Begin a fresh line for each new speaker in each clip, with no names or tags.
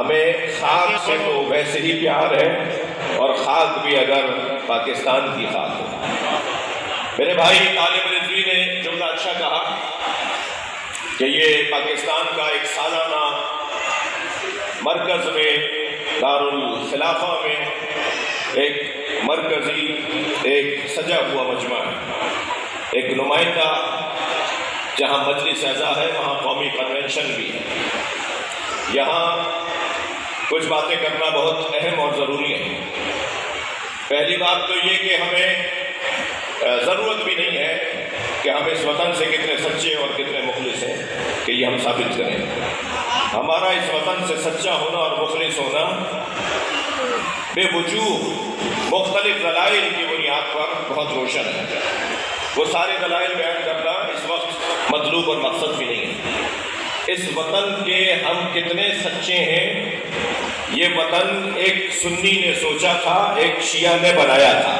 ہمیں خاک سے تو ویسے ہی پیار ہے، اور خاک بھی اگر پاکستان کی خاک ہو۔ میرے بھائی طالب رضوی نے جملہ اچھا کہا کہ یہ پاکستان کا ایک سالانہ مرکز میں دارالخلافہ میں ایک مرکزی ایک سجا ہوا مجمع ہے، ایک نمائندہ جہاں مجلس اعضا ہے وہاں قومی کنونشن بھی ہے۔ یہاں کچھ باتیں کرنا بہت اہم اور ضروری ہے۔ پہلی بات تو یہ کہ ہمیں ضرورت بھی نہیں ہے کہ ہم اس وطن سے کتنے سچے اور کتنے مخلص ہیں کہ یہ ہم ثابت کریں۔ ہمارا اس وطن سے سچا ہونا اور مخلص ہونا بے وجوہ مختلف دلائل کی بنیاد پر بہت روشن ہے۔ وہ سارے دلائل بیان کرنا اس وقت مطلوب اور مقصد بھی نہیں ہے۔ اس وطن کے ہم کتنے سچے ہیں، یہ وطن ایک سنی نے سوچا تھا، ایک شیعہ نے بنایا تھا۔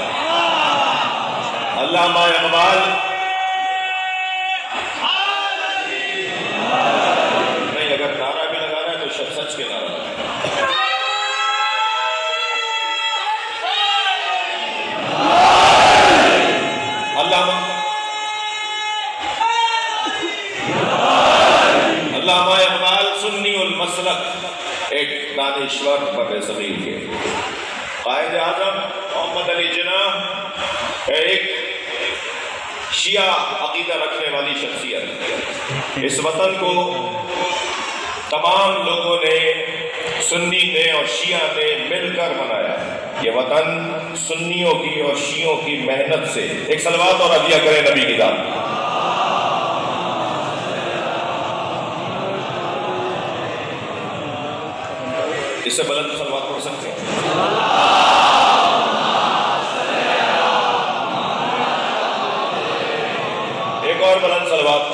علامہ اقبال نہیں، اگر نعرہ بھی لگانا ہے تو سچ کے نعرہ لگانا۔ علامہ اقبال سنی المسلک، ایک دانشور بر صغیر کے قائد اعظم محمد علی جناح ایک شیعہ عقیدہ رکھنے والی شخصیت۔ اس وطن کو تمام لوگوں نے، سنی نے اور شیعہ نے مل کر بنایا۔ یہ وطن سنیوں کی اور شیعوں کی محنت سے، ایک صلوات اور عطیہ کریں نبی کی ذات۔ اس سے بلند صلوات پڑھ سکتے ہیں؟ ایک اور بلند صلوات۔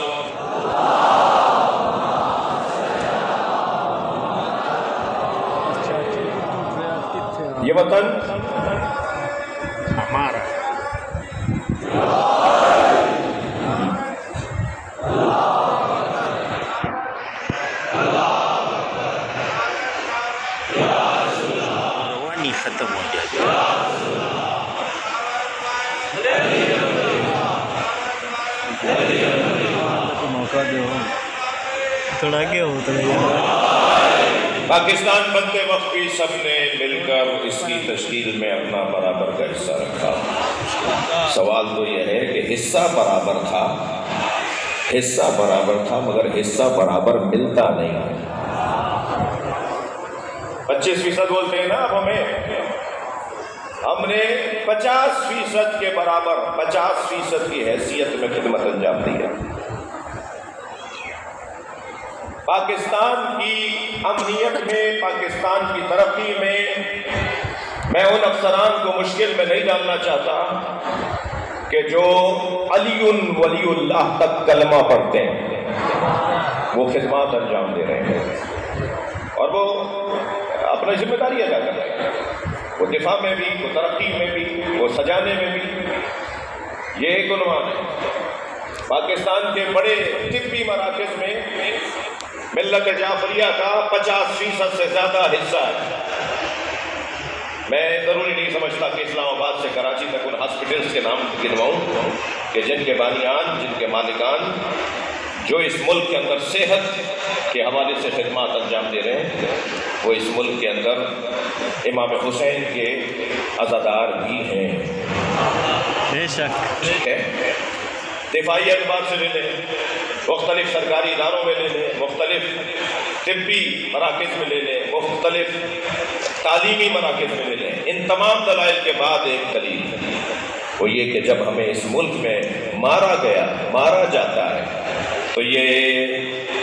یہ وطن ہمارا
روانی ختم ہو جائے۔ موقع دو تھوڑا کیا ہو
پاکستان بنتے وقت بھی سب نے مل کر اس کی تشکیل میں اپنا برابر کا حصہ رکھا۔ سوال تو یہ ہے کہ حصہ برابر تھا مگر حصہ برابر ملتا نہیں۔ 25% بولتے ہیں نا اب ہم نے 50% کے برابر 50% کی حیثیت میں خدمت انجام دی ہے۔ پاکستان کی امنیت میں، پاکستان کی ترقی میں ان افسران کو مشکل میں نہیں ڈالنا چاہتا کہ جو علی ولی اللہ تک کلمہ پڑھتے ہیں، وہ خدمات انجام دے رہے ہیں اور وہ اپنا ذمہ داری ادا کر رہے ہیں۔ وہ دفاع میں بھی، وہ ترقی میں بھی، وہ سجانے میں بھی۔ یہ ایک عنوان ہے۔ پاکستان کے بڑے طبی مراکز میں ملت جعفریہ کا 50% سے زیادہ حصہ ہے۔ میں ضروری نہیں سمجھتا کہ اسلام آباد سے کراچی تک ان ہاسپٹلس کے نام گنواؤں کہ جن کے بانیان، جن کے مالکان، جو اس ملک کے اندر صحت کے حوالے سے خدمات انجام دے رہے ہیں، وہ اس ملک کے اندر امام حسین کے عزادار بھی ہیں۔
بے شک
ہے دفاعی اعتبار سے لے لیں، مختلف سرکاری اداروں میں لے لیں، مختلف طبی مراکز میں لے لیں، مختلف تعلیمی مراکز میں لے لیں، ان تمام دلائل کے بعد ایک دلیل وہ یہ کہ جب ہمیں اس ملک میں مارا جاتا ہے تو یہ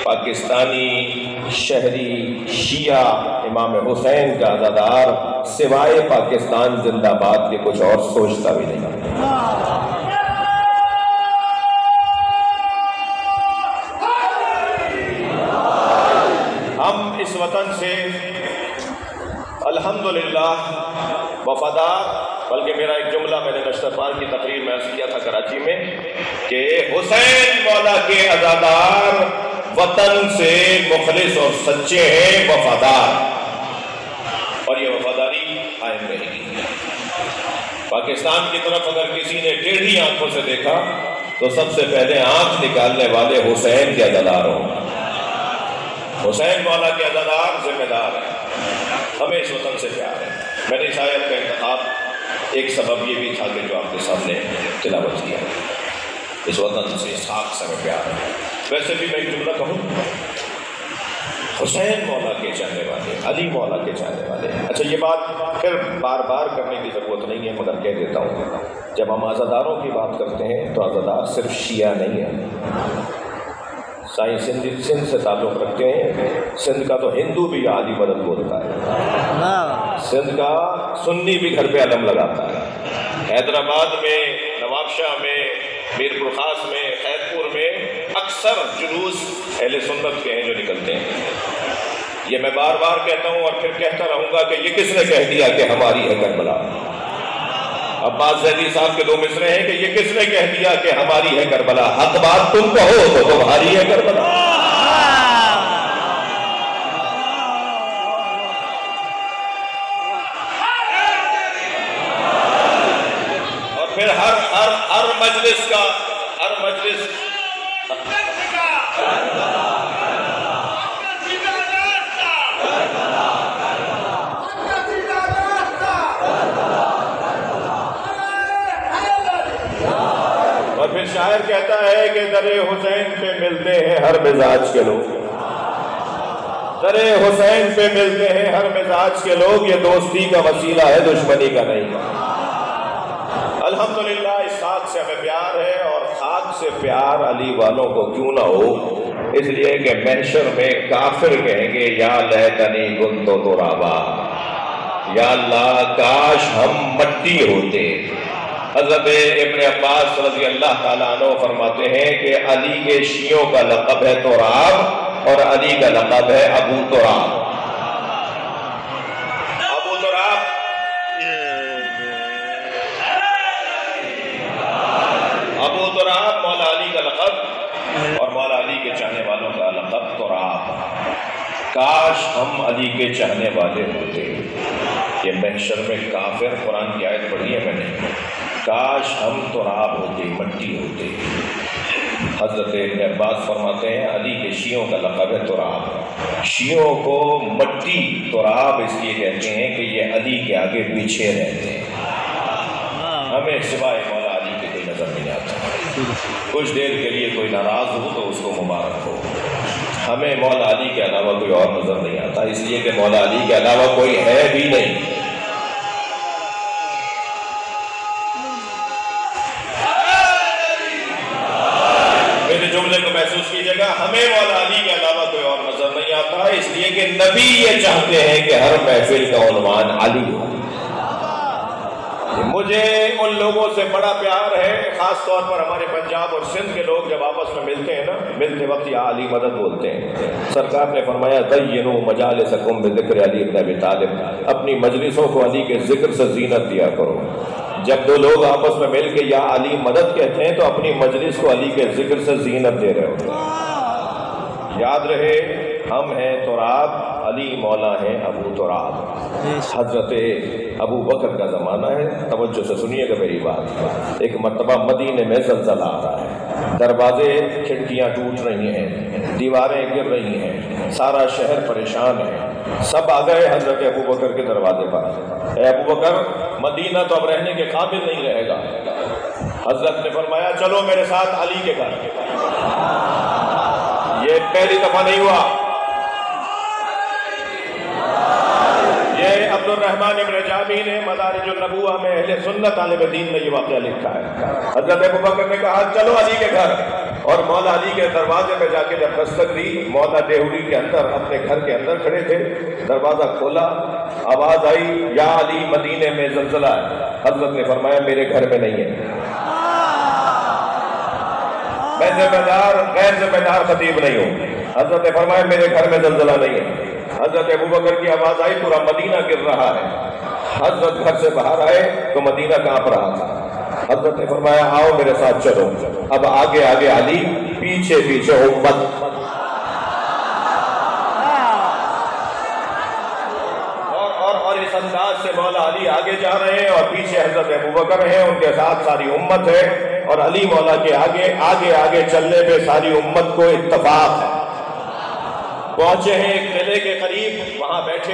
پاکستانی شہری شیعہ امام حسین کا عزادار سوائے پاکستان زندہ باد کے کچھ اور سوچتا بھی نہیں۔ ہم اس وطن سے الحمدللہ وفادار، بلکہ میرا ایک جملہ میں نے نشتر پار کی تقریر میں عرض کیا تھا کراچی میں کہ حسین مولا کے عزادار وطن سے مخلص اور سچے ہیں، وفادار۔ پاکستان کی طرف اگر کسی نے ٹیڑھی آنکھوں سے دیکھا تو سب سے پہلے آنکھ نکالنے والے حسین کے عزادار ہوں۔ حسین مولا کے عزادار ذمہ دار ہیں، ہمیں اس وطن سے پیار ہے۔ میں نے اس آیت کا انتخاب ایک سبب یہ بھی تھا کہ جو آپ کے سامنے تلاوت کیا، اس وطن سے، اس خاک سے ہمیں پیار ہے۔ ویسے بھی میں ایک جملہ کہوں، حسین مولا کے چاہنے والے، علی مولا کے چاہنے والے، اچھا یہ بات پھر بار بار کرنے کی ضرورت نہیں ہے مگر کہہ دیتا ہوں، جب ہم عزاداروں کی بات کرتے ہیں تو عزادار صرف شیعہ نہیں ہے۔ سائیں سندھ سے تعلق رکھتے ہیں، سندھ کا تو ہندو بھی علی مدد بولتا ہے، سندھ کا سنی بھی گھر پہ علم لگاتا ہے، حیدرآباد میں، نواب شاہ میں، میرپور خاص میں، خیرپور میں اکثر جلوس اہل سنت کے ہیں جو نکلتے ہیں۔ یہ میں بار بار کہتا ہوں اور پھر کہتا رہوں گا کہ یہ کس نے کہہ دیا کہ ہماری ہے کربلا؟ عباس زیدی صاحب کے دو مصرے ہیں کہ یہ کس نے کہہ دیا کہ ہماری ہے کربلا؟ حق بات تم کہو تو تمہاری ہے کربلا۔ اور پھر ہر مجلس کا، ہر مجلس اور پھر شاعر کہتا ہے کہ در حسین پہ ملتے ہیں ہر مزاج کے لوگ، در حسین پہ ملتے ہیں ہر مزاج کے لوگ، یہ دوستی کا وسیلہ ہے دشمنی کا نہیں۔ الحمدللہ اس خاک سے ہمیں پیار ہے، اور خاک سے پیار علی والوں کو کیوں نہ ہو، اس لیے کہ محشر میں کافر کہیں گے یا لیتنی کنت ترابا، یا اللہ کاش ہم مٹی ہوتے۔ حضرت ابن عباس رضی اللہ تعالیٰ عنہ فرماتے ہیں کہ علی کے شیعوں کا لقب ہے تراب اور علی کا لقب ہے ابو تراب۔ ابو تراب مولا علی کا لقب، اور مولا علی کے چاہنے والوں کا لقب تراب۔ کاش ہم علی کے چاہنے والے ہوتے۔ یہ محشر میں کافر، قرآن کی آیت پڑھی ہے میں نے، کاش ہم تراب ہوتے، مٹی ہوتے۔ حضرت ابن عباس فرماتے ہیں علی کے شیعوں کا لقب ہے تراب۔ شیعوں کو مٹی تراب اس لیے کہتے ہیں کہ یہ علی کے آگے پیچھے رہتے ہیں، ہمیں سوائے مولا علی کے کوئی نظر نہیں آتا۔ کچھ دیر کے لیے کوئی ناراض ہو تو اس کو مبارک ہو، ہمیں مولا علی کے علاوہ کوئی اور نظر نہیں آتا، اس لیے کہ مولا علی کے علاوہ کوئی ہے بھی نہیں۔ میرے جملے کو محسوس کیجیے گا، ہمیں مولا علی کے علاوہ کوئی اور نظر نہیں آتا، اس لیے کہ نبی یہ چاہتے ہیں کہ ہر محفل کا عنوان علی ہو۔ مجھے ان لوگوں سے بڑا پیار ہے، خاص طور پر ہمارے پنجاب اور سندھ کے لوگ جب آپس میں ملتے ہیں نا، ملتے وقت یا علی مدد بولتے ہیں۔ سرکار نے فرمایا زینوا مجالسکم بذکر علی بن ابی طالب، اپنی مجلسوں کو علی کے ذکر سے زینت دیا کرو۔ جب دو لوگ آپس میں مل کے یا علی مدد کہتے ہیں تو اپنی مجلس کو علی کے ذکر سے زینت دے رہے ہو۔ یاد رہے ہم ہیں تراب، علی مولا ہیں ابو تراب۔ حضرت ابو بکر کا زمانہ ہے، توجہ سے سنیے گا میری بات۔ ایک مرتبہ مدینے میں زلزلہ آ رہا ہے، دروازے کھڑکیاں ٹوٹ رہی ہیں، دیواریں گر رہی ہیں، سارا شہر پریشان ہے۔ سب آ گئے حضرت ابو بکر کے دروازے پر، اے ابو بکر مدینہ تو اب رہنے کے قابل نہیں رہے گا۔ حضرت نے فرمایا چلو میرے ساتھ علی کے گھر۔ یہ پہلی دفعہ نہیں ہوا، یہ عبد الرحمن ابن جامی نے مدارج النبوہ میں اہل سنت طالب دین میں یہ واقعہ لکھا ہے۔ حضرت ابو بکر نے کہا چلو علی کے گھر، اور مولا علی کے دروازے پہ جا کے جب دستک دی، مولا دیہوری کے اندر اپنے گھر کے اندر کھڑے تھے، دروازہ کھولا، آواز آئی یا علی مدینے میں زلزلہ ہے۔ حضرت نے فرمایا میرے گھر میں نہیں ہے، میں غیر ذمہ دار خطیب نہیں ہوں۔ حضرت نے فرمایا میرے گھر میں زلزلہ نہیں ہے۔ حضرت ابو بکر کی آواز آئی پورا مدینہ گر رہا ہے۔ حضرت گھر سے باہر آئے تو مدینہ کانپ رہا تھا۔ حضرت نے فرمایا آؤ میرے ساتھ چلو، اب آگے آگے علی، پیچھے پیچھے امت۔ اور اس زبردست انداز سے مولا علی آگے جا رہے ہیں اور پیچھے حضرت ابوبکر ہیں، ان کے ساتھ ساری امت ہے، اور علی مولا کے آگے چلنے پہ ساری امت کو اتفاق ہے۔ پہنچے ہیں ایک قلعے کے قریب، وہاں بیٹھے